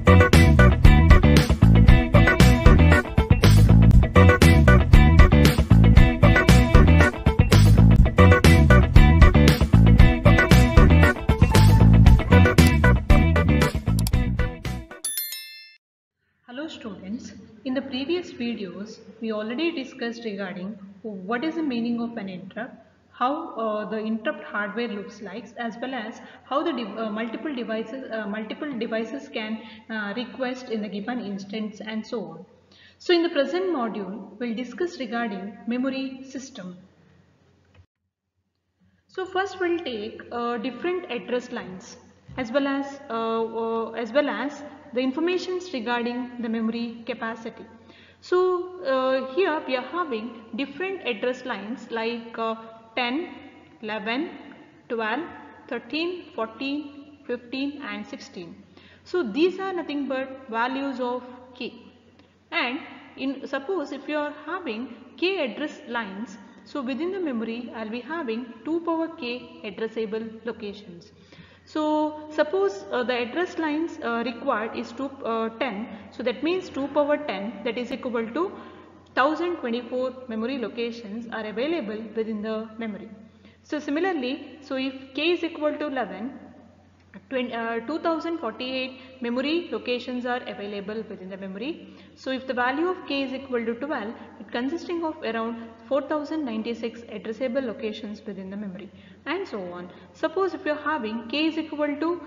Hello students, in the previous videos we already discussed regarding what is the meaning of an interrupt, how the interrupt hardware looks like, as well as how the multiple devices can request in the given instance and so on. So in the present module we'll discuss regarding memory system. So first we'll take different address lines as well as the informations regarding the memory capacity. So here we are having different address lines like 10, 11, 12, 13, 14, 15 and 16. So these are nothing but values of k. And suppose if you are having k address lines, so within the memory I will be having 2 power k addressable locations. So suppose the address lines required is 10, so that means 2 power 10, that is equal to 1024 memory locations are available within the memory. So similarly, so if k is equal to 11, 2048 memory locations are available within the memory. So if the value of k is equal to 12, it consisting of around 4096 addressable locations within the memory, and so on. Suppose if you are having k is equal to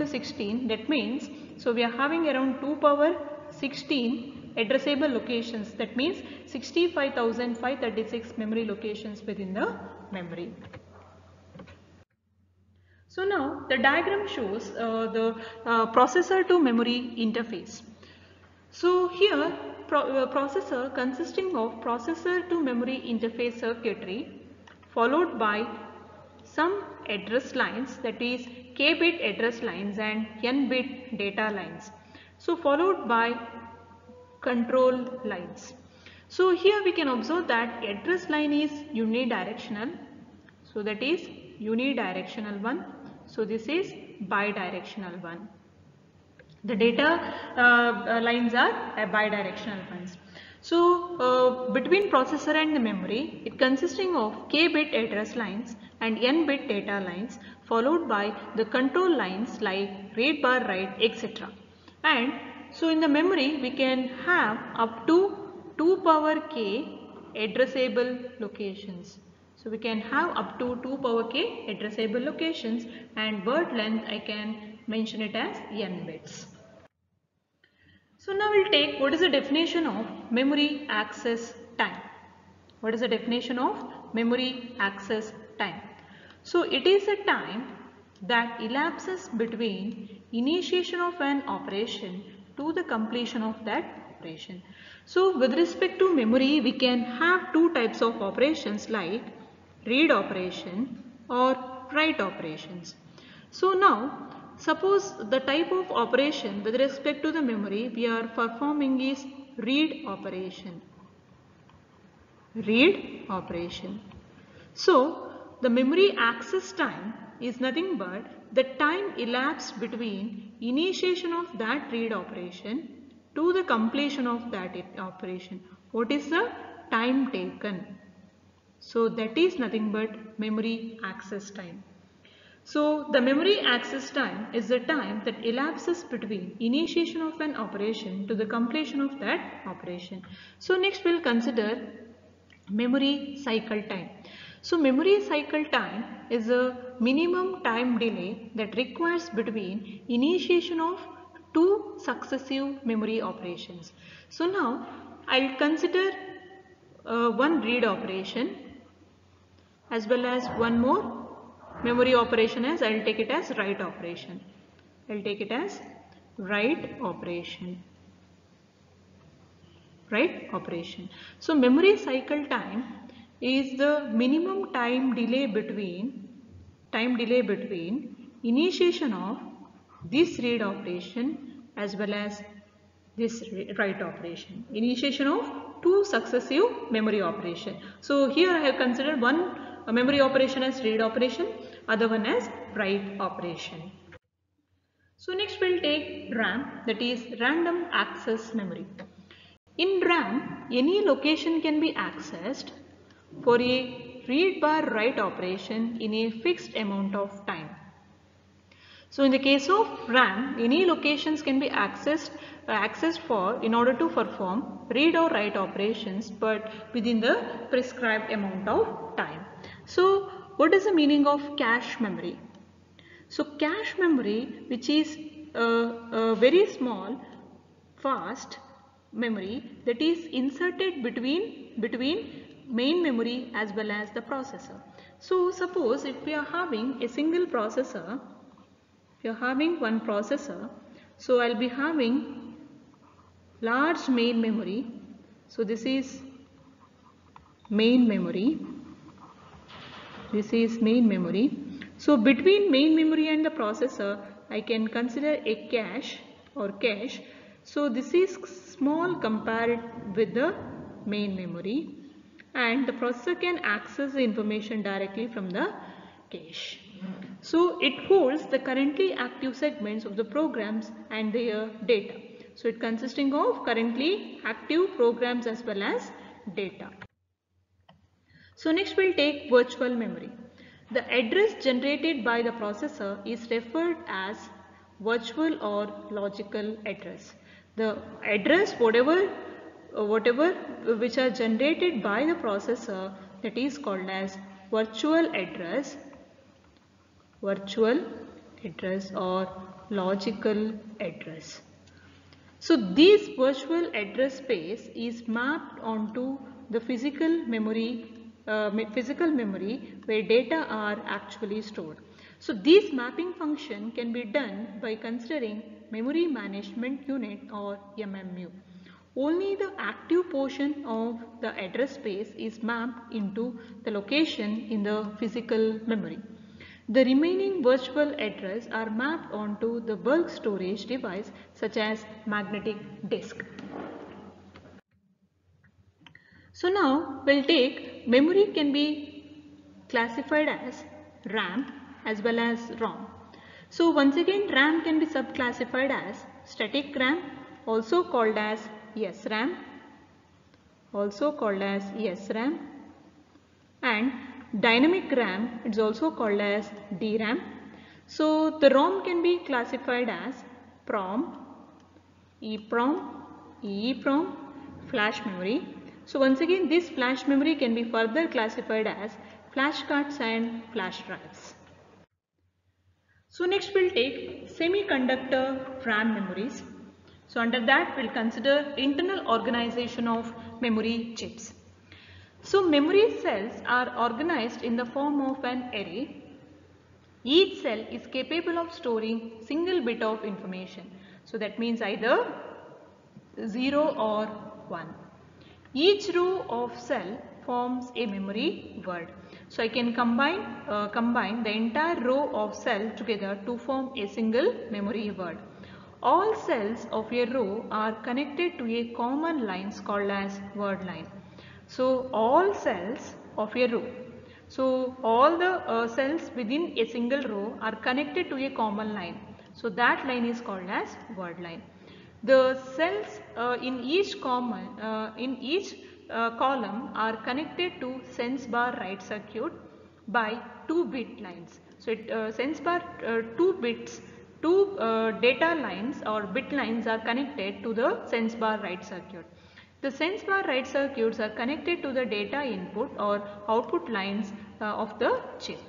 16, that means so we are having around 2 power 16 addressable locations, that means 65,536 memory locations within the memory. So now the diagram shows the processor to memory interface. So here processor consisting of processor to memory interface circuitry followed by some address lines, that is k bit address lines and n bit data lines. So followed by control lines. So here we can observe that address line is unidirectional. So that is unidirectional one. So this is bidirectional one. The data lines are bidirectional ones. So between processor and the memory, it consisting of k bit address lines and n bit data lines followed by the control lines like read bar write, etc. And so in the memory we can have up to 2 power k addressable locations. So we can have up to 2 power k addressable locations, and word length I can mention it as n bits. So now we'll take what is the definition of memory access time. What is the definition of memory access time? So it is a time that elapses between initiation of an operation to the completion of that operation. So with respect to memory, we can have two types of operations like read operation or write operations. So now suppose the type of operation with respect to the memory we are performing is read operation. Read operation. So the memory access time is nothing but the time elapsed between initiation of that read operation to the completion of that operation. What is the time taken? So that is nothing but memory access time. So the memory access time is the time that elapses between initiation of an operation to the completion of that operation. So next we will consider memory cycle time. So memory cycle time is a minimum time delay that requires between initiation of two successive memory operations. So now I will consider one read operation as well as one more memory operation as I will take it as write operation. I will take it as write operation. Write operation. So memory cycle time is the minimum time delay between initiation of this read operation as well as this write operation. Initiation of two successive memory operation. So here I have considered one memory operation as read operation, other one as write operation. So next we'll take RAM, that is random access memory. In RAM, any location can be accessed for a read bar write operation in a fixed amount of time. So in the case of RAM, any locations can be accessed for in order to perform read or write operations, but within the prescribed amount of time. So what is the meaning of cache memory? So cache memory, which is a very small, fast memory that is inserted between main memory as well as the processor. So suppose if we are having a single processor, if you are having one processor, so I'll be having large main memory. So this is main memory. This is main memory. So between main memory and the processor, I can consider a cache or cache. So this is small compared with the main memory, and the processor can access the information directly from the cache. So it holds the currently active segments of the programs and their data. So it consisting of currently active programs as well as data. So next we'll take virtual memory. The address generated by the processor is referred as virtual or logical address. The address whatever which are generated by the processor, that is called as virtual address or logical address. So this virtual address space is mapped onto the physical memory where data are actually stored. So this mapping function can be done by considering memory management unit or MMU. Only the active portion of the address space is mapped into the location in the physical memory. The remaining virtual address are mapped onto the bulk storage device such as magnetic disk. So now we'll take memory can be classified as RAM as well as ROM. So once again RAM can be subclassified as static RAM, also called as SRAM, and dynamic RAM, it's also called as DRAM. So the ROM can be classified as PROM, EPROM, EEPROM, flash memory. So once again this flash memory can be further classified as flash cards and flash drives. So next we'll take semiconductor RAM memories. So under that we'll consider internal organization of memory chips. So memory cells are organized in the form of an array. Each cell is capable of storing single bit of information. So that means either 0 or 1. Each row of cell forms a memory word. So I can combine the entire row of cell together to form a single memory word. All cells of a row are connected to a common line called as word line. So all cells of a row. So all the cells within a single row are connected to a common line. So that line is called as word line. The cells in each column are connected to sense bar write circuit by 2-bit lines. So sense bar 2 data lines or bit lines are connected to the sense bar write circuit. The sense bar write circuits are connected to the data input or output lines of the chip.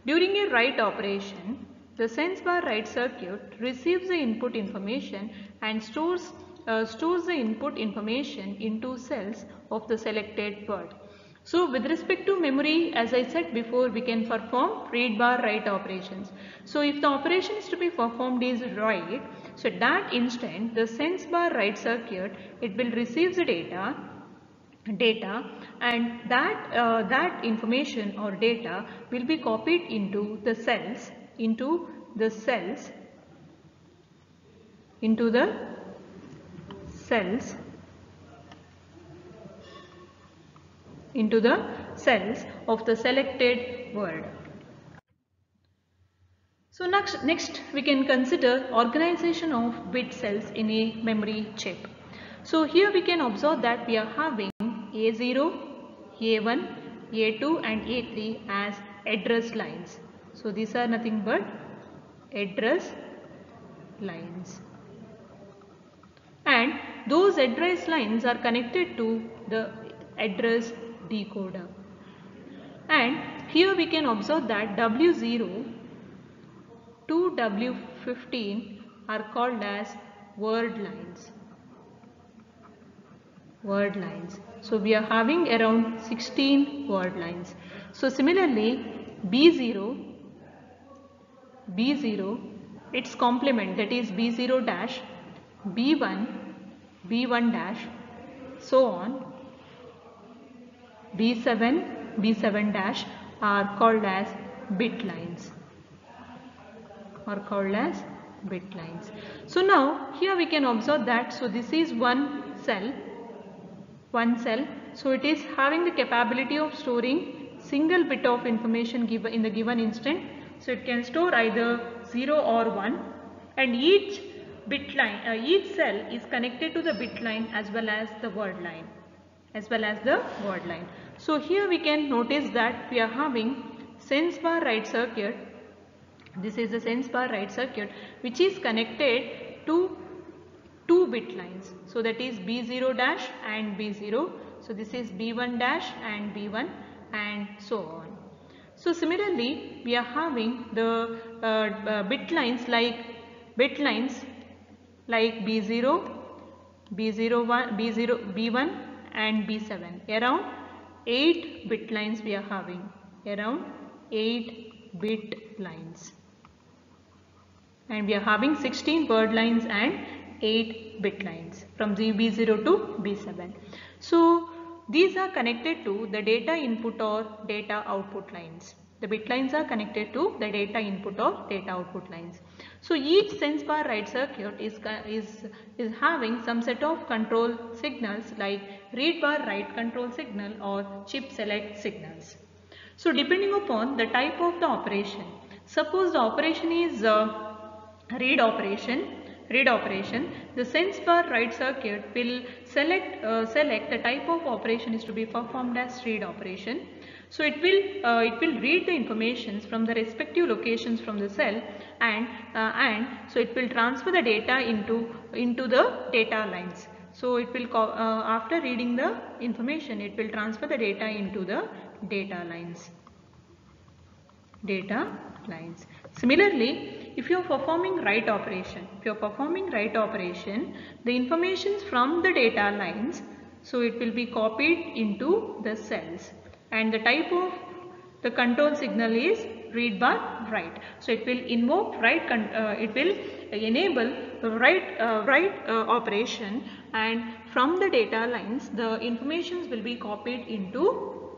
During a write operation, the sense bar write circuit receives the input information and stores the input information into cells of the selected word. So with respect to memory, as I said before, we can perform read bar write operations. So if the operation is to be performed is write, so at that instant the sense bar write circuit, it will receive the data and that information or data will be copied into the cells into the cells of the selected word. So next we can consider organization of bit cells in a memory chip. So here we can observe that we are having A0, A1, A2 and A3 as address lines. So these are nothing but address lines. And those address lines are connected to the address decoder. And here we can observe that W0 to W15 are called as word lines. Word lines. So we are having around 16 word lines. So similarly B0, its complement, that is B0 dash, B1, B1 dash, so on, B7, B7 dash are called as bit lines. So now here we can observe that, so this is one cell, so it is having the capability of storing single bit of information given in the given instant. So it can store either 0 or 1, and each bit line, each cell is connected to the bit line as well as the word line. So here we can notice that we are having sense bar write circuit. This is the sense bar write circuit which is connected to two bit lines. So that is B0 dash and B0. So this is B1 dash and B1 and so on. So similarly we are having the bit lines like B0, B01, B1 and B7. Around 8 bit lines we are having. Around 8 bit lines. And we are having 16 word lines and 8 bit lines from B0 to B7. So these are connected to the data input or data output lines. The bit lines are connected to the data input or data output lines. So each sense bar write circuit is having some set of control signals like read bar write control signal or chip select signals. So depending upon the type of the operation, suppose the operation is read operation, the sense bar write circuit will select the type of operation is to be performed as read operation. So it will read the informations from the respective locations from the cell, and so it will transfer the data into the data lines. So it will after reading the information, it will transfer the data into the data lines. Similarly, if you are performing write operation, the informations from the data lines, so it will be copied into the cells, and the type of the control signal is read bar write. So it will invoke write, it will enable the write operation, and from the data lines the informations will be copied into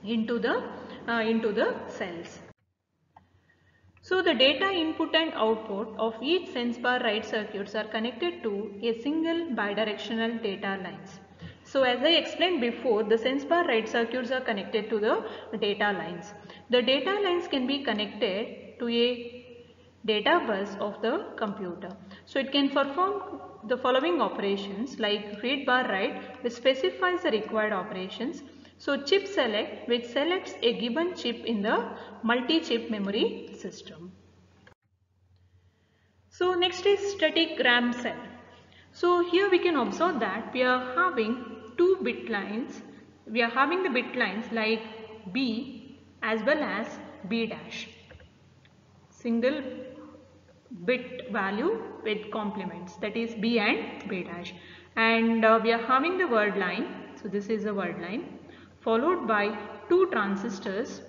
the cells. So the data input and output of each sense bar write circuits are connected to a single bidirectional data lines. So as I explained before, the sense bar write circuits are connected to the data lines. The data lines can be connected to a data bus of the computer. So it can perform the following operations like read bar write, which specifies the required operations. So chip select, which selects a given chip in the multi-chip memory system. So next is static RAM cell. So here we can observe that we are having two bit lines. We are having the bit lines like B as well as B dash. Single bit value with complements, that is B and B dash. And we are having the word line. So this is the word line, followed by two transistors,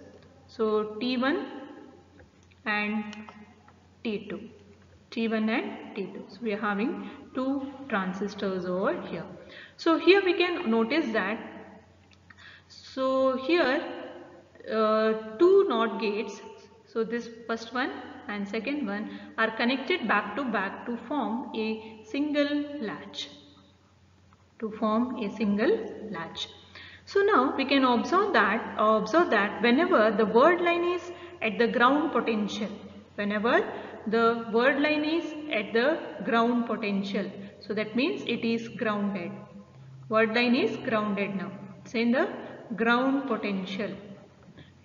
so T1 and T2. So we are having two transistors over here. So here we can notice that, so here two NOT gates, so this first one and second one are connected back to back to form a single latch. So now we can observe that whenever the word line is at the ground potential, Whenever the word line is at the ground potential. So that means it is grounded. Word line is grounded now. It's in the ground potential.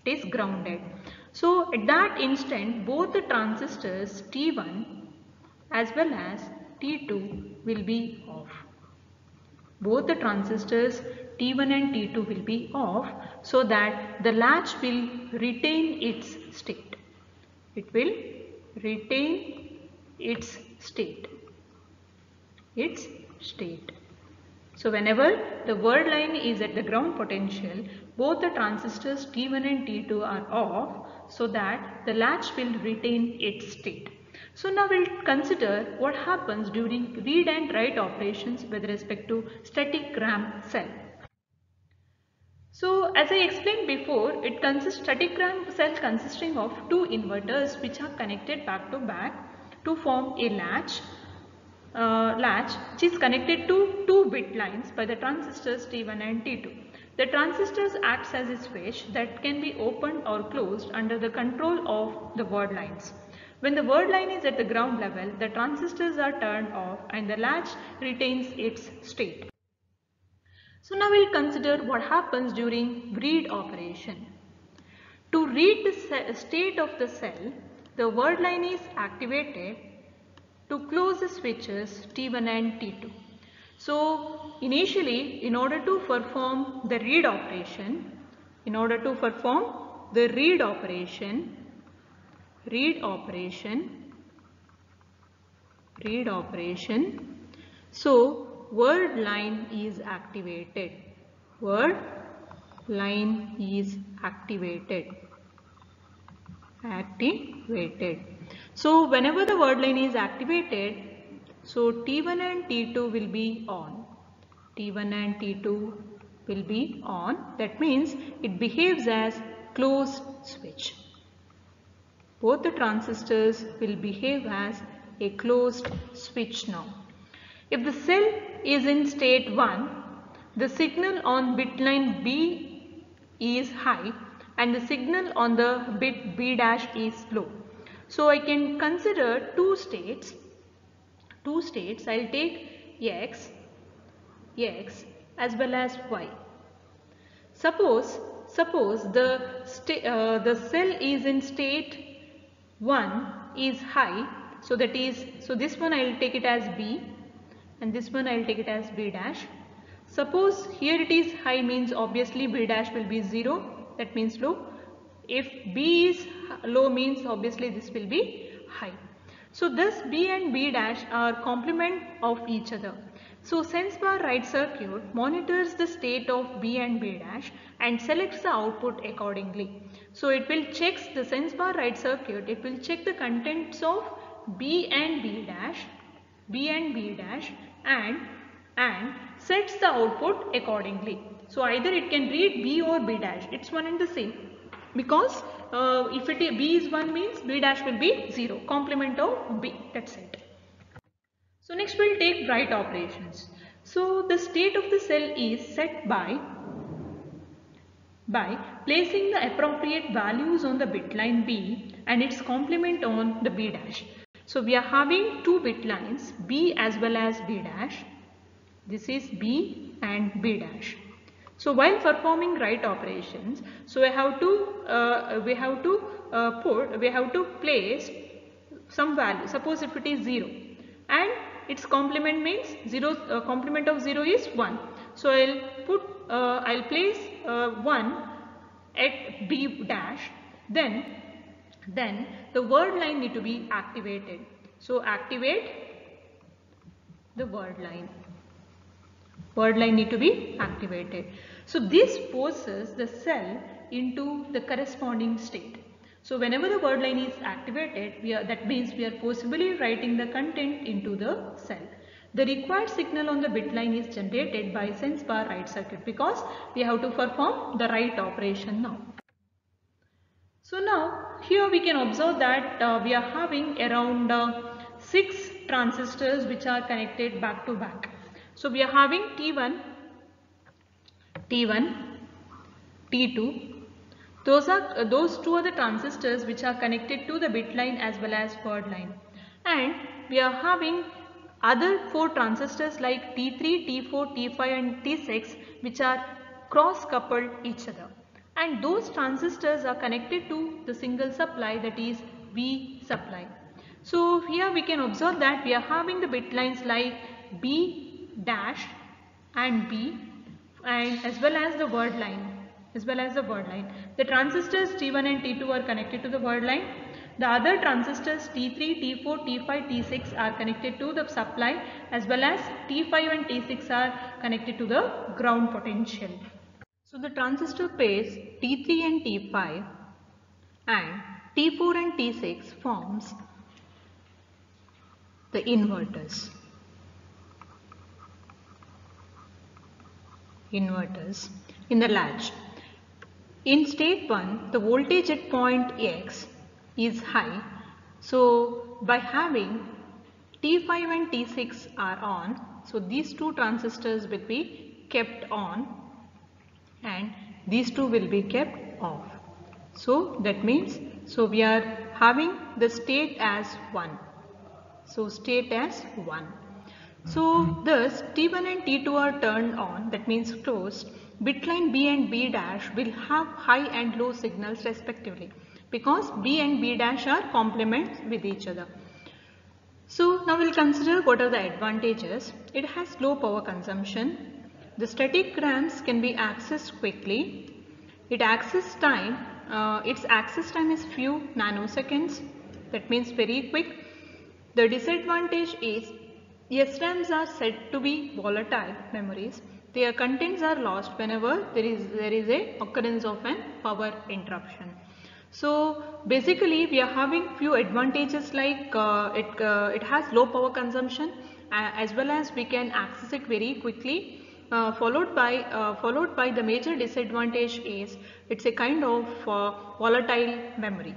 It is grounded. So at that instant, both the transistors T1 as well as T2 will be off. Both the transistors T1 and T2 will be off, so that the latch will retain its state. It will retain its state. So whenever the word line is at the ground potential, both the transistors T1 and T2 are off, so that the latch will retain its state. So now we'll consider what happens during read and write operations with respect to static RAM cell. So as I explained before, static RAM cell consisting of two inverters which are connected back to back to form a latch which is connected to 2-bit lines by the transistors T1 and T2. The transistors acts as a switch that can be opened or closed under the control of the word lines. When the word line is at the ground level, the transistors are turned off and the latch retains its state. So now we'll consider what happens during read operation. To read the state of the cell, the word line is activated to close the switches T1 and T2. So initially, in order to perform the read operation, so word line is activated. So whenever the word line is activated, so T1 and T2 will be on. That means it behaves as closed switch. Both the transistors will behave as a closed switch now. If the cell is in state 1, the signal on bit line B is high and the signal on the bit B dash is low. So I can consider two states. I'll take X as well as Y. Suppose the cell is in state 1 is high, so this one I will take it as B and this one I will take it as B dash. Suppose here it is high, means obviously B dash will be 0, that means low. If B is low, means obviously this will be high. So thus B and B dash are complement of each other. So sense bar write circuit monitors the state of B and B dash and selects the output accordingly. So it will check the sense bar write circuit, it will check the contents of B and B dash and sets the output accordingly. So either it can read B or B dash, it's one and the same, because if B is 1 means B dash will be 0, complement of B, that's it. So next we'll take write operations. So the state of the cell is set by placing the appropriate values on the bit line B and its complement on the B dash. So we are having two bit lines, B as well as B dash. This is B and B dash. So while performing write operations, so we have to place some value. Suppose if it is 0 and its complement means 0, complement of 0 is 1. So I'll place 1 at B dash. Then the word line need to be activated. So activate the word line. Word line need to be activated. So this forces the cell into the corresponding state. So whenever the word line is activated, that means we are forcibly writing the content into the cell. The required signal on the bit line is generated by sense bar write circuit, because we have to perform the write operation now. So now here we can observe that we are having around 6 transistors which are connected back to back. So we are having T1, T2, Those two are the transistors which are connected to the bit line as well as word line. And we are having other 4 transistors like T3, T4, T5 and T6 which are cross coupled each other. And those transistors are connected to the single supply, that is V supply. So here we can observe that we are having the bit lines like B dash and B, and as well as the word line. The transistors T1 and T2 are connected to the word line. The other transistors T3, T4, T5, T6 are connected to the supply, as well as T5 and T6 are connected to the ground potential. So the transistor pairs T3 and T5 and T4 and T6 forms the inverters. In the latch. In state 1, the voltage at point X is high. So by having T5 and T6 are on, so these two transistors will be kept on and these two will be kept off. So that means, so we are having the state as 1. So state as 1. So thus T1 and T2 are turned on, that means closed. Bit line B and B dash will have high and low signals respectively, because B and B dash are complements with each other. So now we'll consider what are the advantages. It has low power consumption. The static RAMs can be accessed quickly. Its access time is few nanoseconds, that means very quick. The disadvantage is SRAMs are said to be volatile memories. Their contents are lost whenever there is a occurrence of an power interruption. So basically we are having few advantages like it has low power consumption, as well as we can access it very quickly. Followed by the major disadvantage is it's a kind of volatile memory.